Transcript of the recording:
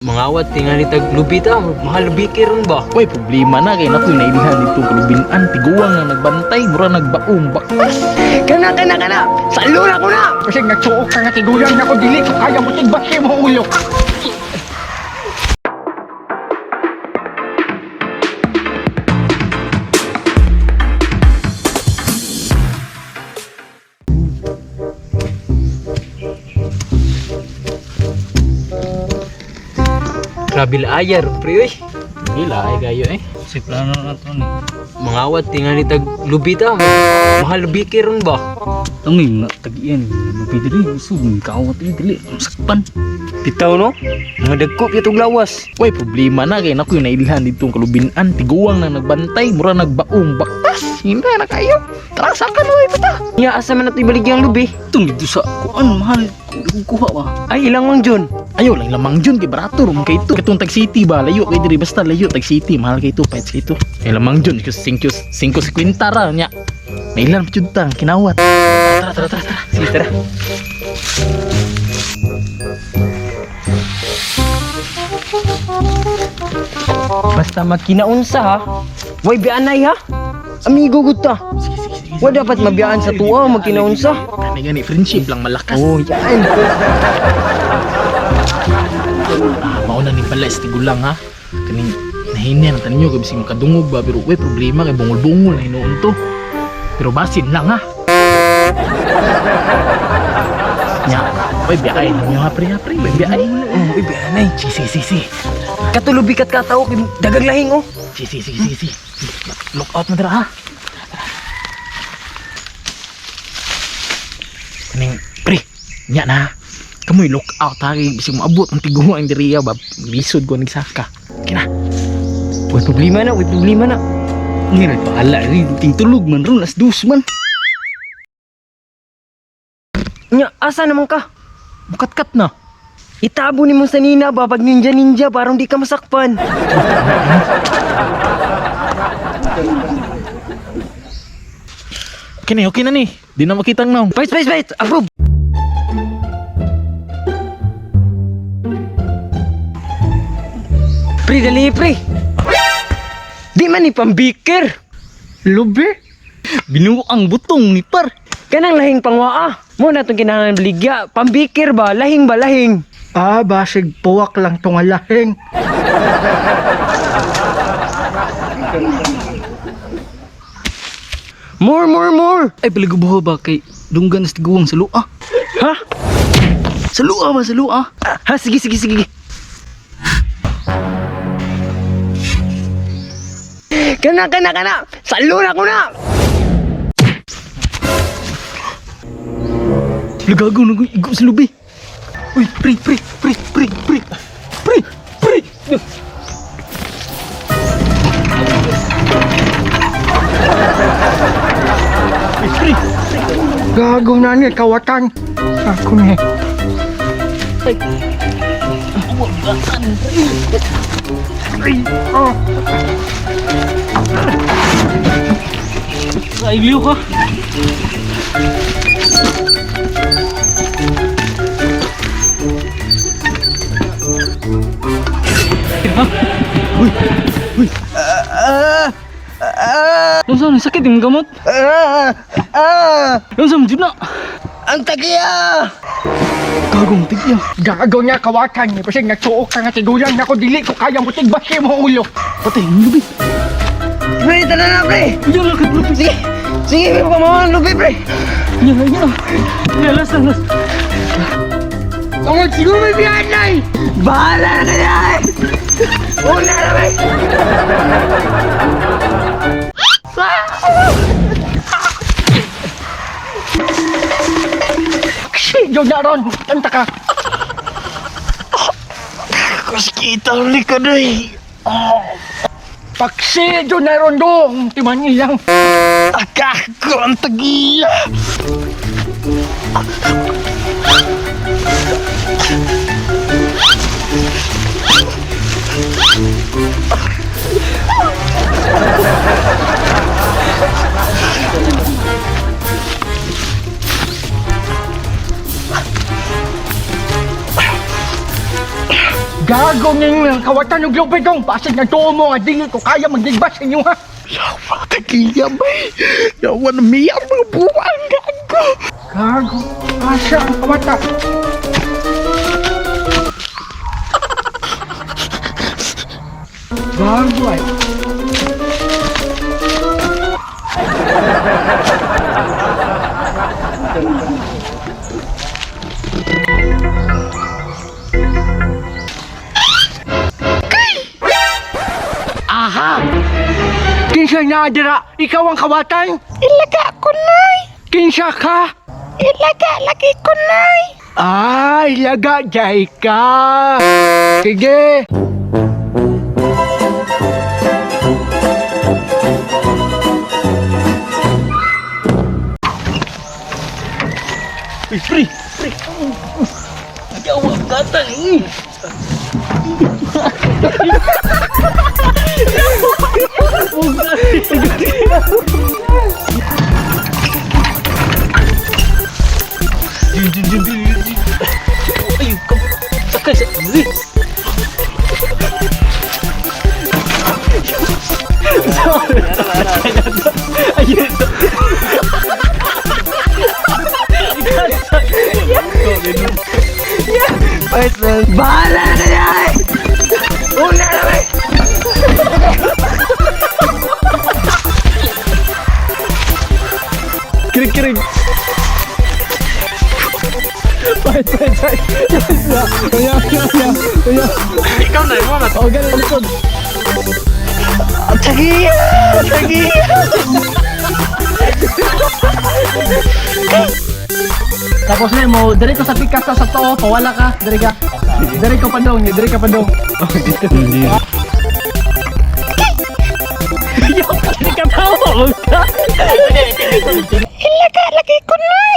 Mangawat tingali tag lubita, mahal bikiron ba? Uy, problema na kay nakoy nailihan dito kalubinan tiguang na nagbantay mura nagbaong baktas. Kana! Saluna ko na! Kasi nagsuok ka na tigulang na ko dili ko kaya mo tigbasi mo ulo. Grabil ayar, pre, uy. Gila ay kayo eh. Si plano na to ni. Mangawat tingali tag lubita, mahal bikiron ba? Tungin na tagian mapidili usod kawat dili sakpan. Bitaw no? Mga dagkop itong lawas. Uy, problema na kay nakoy nailihan dito kalubinan tiguang na nagbantay mura nagbaong baktas. Hindi na kayo. Tara saka no ipata. Nya asa man nato ibaligyan lubi? Tung dito sa kuan mahal kuha ba. Ay ilang mang John. Ayo lang lamang Jun kay barato rum kay ito. Katong tag city ba layo kay diri basta layo tag city mahal kay ito pahit kay ito. Kay lamang Jun kasi 5.50 ra nya. Nailan pa jud tang kinawat. Tara. Sige, tara. Basta magkinaunsa ha. Way bianay ha. Amigo gud ta. Wa dapat mabiyaan sa tuwa magkinaunsa. Gani friendship lang malakas. Oh, yan. Mauna ni pala istigulang ha. Kaning nahinyan ang taninyo kay bising makadungog ba pero way problema kay bungol-bungol na hinuon to. Pero basin lang ha. Nya, way biyay ninyo ha pre, way biyay. Oh, way bianay. Si. Katulubi kat katao kay dagang lahing oh. Si. Look out na dara ha. Kaning pre, nya na. Kamoy look out ha kay bising maabot ang tiguang ang diriya ba. Lisod ko nagsaka. Kina. Way problema na. Ngira paala rin ting tulog man ron as dus man. Nya asa naman ka? Bukat-kat na. Itabo ni mo sa nina ba pag ninja parang di ka masakpan. Okay na ni. Di na makitang naong. Fight. Approve. Pre, dali pre. Di man ni pambikir. Lobe. Binuo ang butong ni par. Kanang lahing pangwaa. Mo na itong kinahanglan baligya. Pambikir ba? Lahing ba? Lahing. Ah, basig puwak lang tong alahing. More. Ay paligubuho ba kay dunggan sa tiguang sa lua. Ha? Sa lua ba sa lua? Ha? Sige. Kana. Saluna ko na. Lagago na igo sa lubi. Uy, pre. Gago na ni kawatan. Ako ni. Sa iliw ka. Uy. Saan sakit yung gamot? Saan dyan na? Ang tagiya! Gagong tigya. Gago niya kawatan ni kasi nagsuok ka na tigulang na ko dili ko kaya mo tigbasi mo ulo. Patay ang lubi. Pre, tala na pre. Yan lang kat lubi. Sige, may pamawan lubi pre. Yan. Last. Tungod siguro may biyanay! Bahala na yan. Una na pre. Siyo na ron! Kanta ka! Kuskita ulit ka na eh. Paksiyo na ron dong! Timan ilang! Akako ang tagiya. Gago ko ng kawatan ng globe dong. Basig na tuo mo nga dili ko kaya magdigbas sa inyo ha. Yawa kagiya bay. Yawa na miya mga buwan gago. Gago, asa ang kawata. Gago ay. Aha! Kinsa na dira? Ikaw ang kawatan? Ilaga ko, Nay. Kinsa ka? Ilaga lagi ko, Nay. Ay, laga jay ka. Sige. Uy, pre. Yawa gatan eh. Ayo, kamu sakay sa diri. Ayun. Bahala na yan! Una na ba? Kirig-kirig. Ikaw na, ikaw na. O, ganun, likod. Sige! Sige! Tapos na mo, dire ko sa pikas sa to, pawala ka, dire ka. Dire ko pandong, dire ka pandong. Hindi ka tawa, huwag ka. Ilaga lagi ko, Nay.